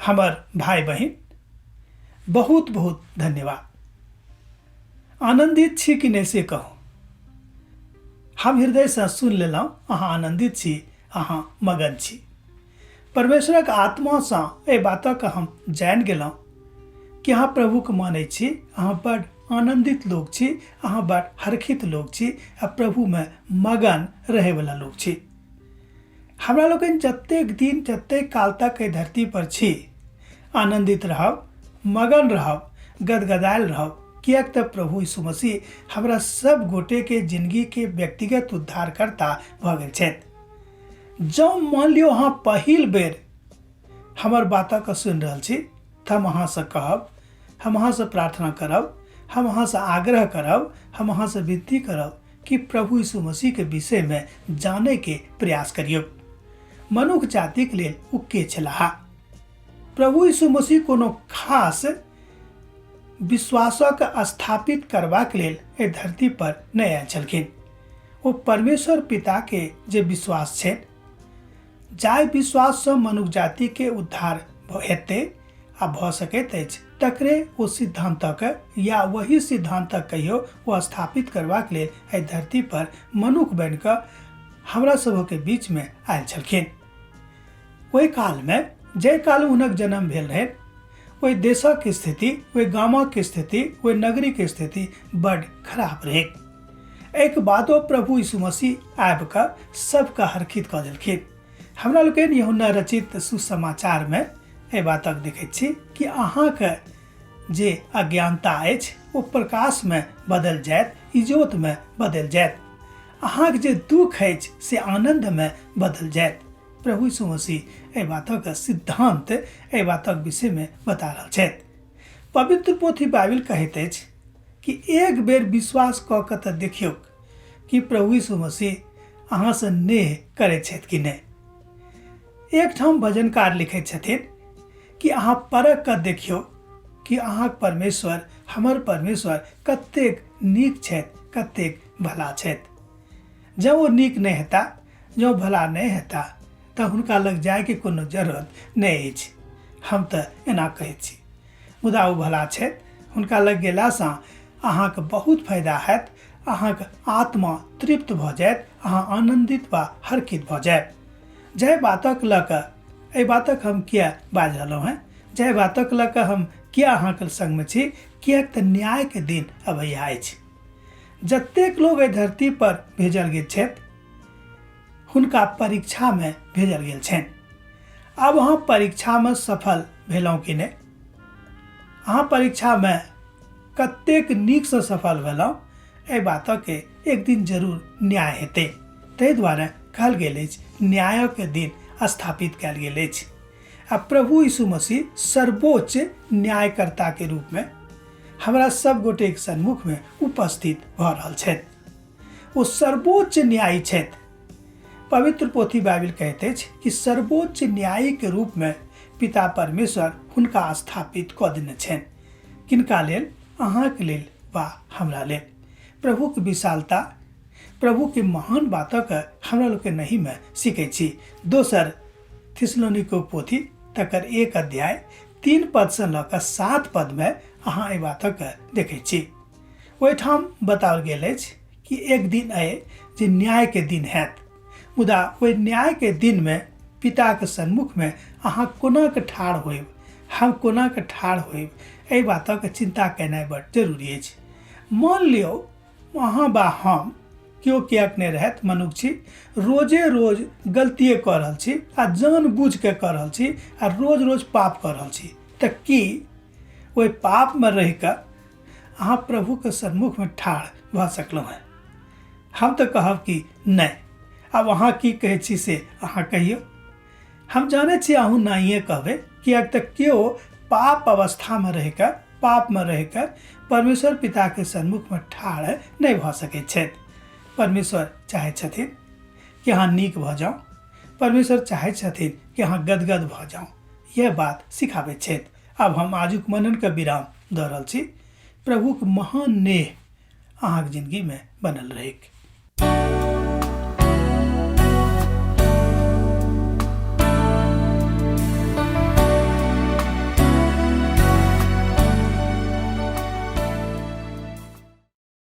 हमर भाई बहन, बहुत बहुत धन्यवाद। आनंदित छी कि नहीं से कहूँ, हम हृदय से सुन लेलहुँ अहाँ आनंदित छी, अहाँ मगन छी। परमेश्वरक आत्मा से एहि बातक हम जान गेलहुँ कि अहाँ प्रभुके मानै छी, अहाँ बड़ आनंदित लोग छी, अहाँ बड़ हर्षित लोग छी आ प्रभु में मगन रहे वाला लोग छी। हमरा लोगन जतेक दिन जतेक काल तक एहि धरती पर छी, आनंदित रहब, मगन रहब, गदगदायल रहब, कियाक तऽ प्रभु यीशु मसीह हमरा सब गोटे के जिंदगी के व्यक्तिगत उद्धारकर्ता भऽ गेल छथि। जँ मान लियो अहाँ पहिल बेर हमर बातक सुनि रहल छी तऽ हम अहाँसँ कहब, हम अहाँसँ प्रार्थना करब, हम अहाँसँ आग्रह करब, हम अहाँसँ विनती करब कि प्रभु यीशु मसीह के विषय में जाने के प्रयास करियौ। मनुष्य जातिक लेल ओ के छलाह। प्रभु यीशु मसीह कोनो खास विश्वासक स्थापित करबाक लेल एहि धरती पर नहि आयल छलखिन। ओ परमेश्वर पिता के जे विश्वास छै, जाहि विश्वास से मनुष्य जाति के उद्धार हेतै आ भऽ सकैत अछि, तकरे ओ सिद्धांतक या वही सिद्धांतक कहियो ओ स्थापित करबाक लेल एहि धरती पर मनुष्य बनि कऽ हमरा सबके बीच में आयल छलखिन। ओहि काल में जाहि काल हुनक जन्म भेल रहै, ओहि देशक स्थिति, ओहि गामक स्थिति, ओहि नगरी के स्थिति बड़ खराब रहे। एक बादो प्रभु यीशु मसीह आबि कऽ सबके हर्षित कऽ देलखिन। हमरा लोकनि यूहन्ना रचित सुसमाचार में एहि बातक देखैत छी कि अहाँके जे अज्ञानता अछि ओ प्रकाश में बदल जायत, इजोत में बदल जायत। अहाँके जे दुख अछि से आनंद में बदल जायत। प्रभु यीशु मसीह एहि बातक सिद्धांत, एहि बातक विषय में बता रहल छथि। पवित्र पोथी बाइबल कहैत अछि कि एक बेर विश्वास कऽ कऽ तऽ देखियौ कि प्रभु यीशु मसीह अहाँसँ नेह करैत छथि कि नहि। एक ठाम भजनकार लिखैत छथिन कि अहाँ परख कऽ देखियौ कि अहाँक परमेश्वर, हमर परमेश्वर कतेक नीक छथि, कतेक भला छथि। जब ओ नीक नहि हेता, जँ भला नहि हेता तऽ हुनका लग जायके कोनो जरूरत नहि अछि। हम तऽ एना कहैत छी, मुदा ओ भला छथि, हुनका लग गेलासँ अहाँके बहुत फायदा हैत, अहाँके आत्मा तृप्त भऽ जायत, अहाँ आनंदित वा हर्षित भऽ जायब। जाहि बातक लऽ कऽ एहि बातक हम किया बाजि रहलहुँ हैं, जाहि बातक लऽ कऽ हम किया अहाँके संग में छी, कियाक तऽ न्याय के दिन अबैया अछि। जतेक लोग एहि धरती पर भेजल गेल छथि, हुनका परीक्षा में भेजल गेल छनि। आब अहाँ परीक्षा में सफल भेलहुँ कि नहि, अहाँ परीक्षा में कतेक नीक से सफल भेलहुँ, एहि बातक एक दिन जरूर न्याय हेतै। ताहि दुआरे कहल गेल अछि, न्यायक दिन स्थापित कयल गेल अछि। आ प्रभु यीशु मसीह सर्वोच्च न्यायकर्ता के रूप में हमरा सब गोटे के सम्मुख में उपस्थित भऽ रहल छथि। ओ सर्वोच्च न्यायी छथि। पवित्र पोथी बाइबल कहैत अछि कि सर्वोच्च न्यायी के रूप में पिता परमेश्वर हुनका स्थापित कऽ देने छनि। किनका लेल? अहाँके लेल वा हमरा लेल। प्रभु के विशालता, प्रभु के महान बातक हमरा लोग के नहीं में सीखै छी। दोसर थिस्सलुनीके पोथी तकर 1 अध्याय 3 पद से लऽ कऽ 7 पद में अहाँ एहि बातक देखै छी। ओहिठाम बताओल गेल अछि कि एक दिन आए जे न्याय के दिन हैत, मुदा ओहि न्याय के दिन में पिता के सम्मुख में अहाँ कोना के ठाढ़ होइब, हम कोना के ठाढ़ होइब, एहि बातक चिंता केनाइ बड़ जरूरी अछि। मान लियो अहाँ बा हम केओ कियाक नहि रहत, मनुष्य छी, रोजे रोज गलतिए कऽ रहल छी आ जानबूझ के कऽ रहल छी आ रोज रोज पाप कऽ रहल छी, तऽ की ओहि पाप में रहि कऽ अहाँ प्रभु के सम्मुख में ठाढ़ भऽ सकलहुँ हैं? हम तऽ कहब कि नहि। आब अहाँ की कहै छी से अहाँ कहियौ। हम जानै छी अहूँ नहिए कहबै, कियाक तऽ केओ पाप अवस्था में रहि कऽ, पाप में रहि कऽ परमेश्वर पिता के सम्मुख में ठाढ़ नहि भऽ सकैत छथि। परमेश्वर चाहै छथिन कि अहाँ नीक भऽ जाउ, परमेश्वर चाहै छथिन कि अहाँ गदगद भऽ जाउ। यह बात सिखाबैत छथि। अब हम आजुक मनन के विराम दऽ रहल छी। प्रभु के महान नेह अहाँके जिंदगी में बनल रहेक।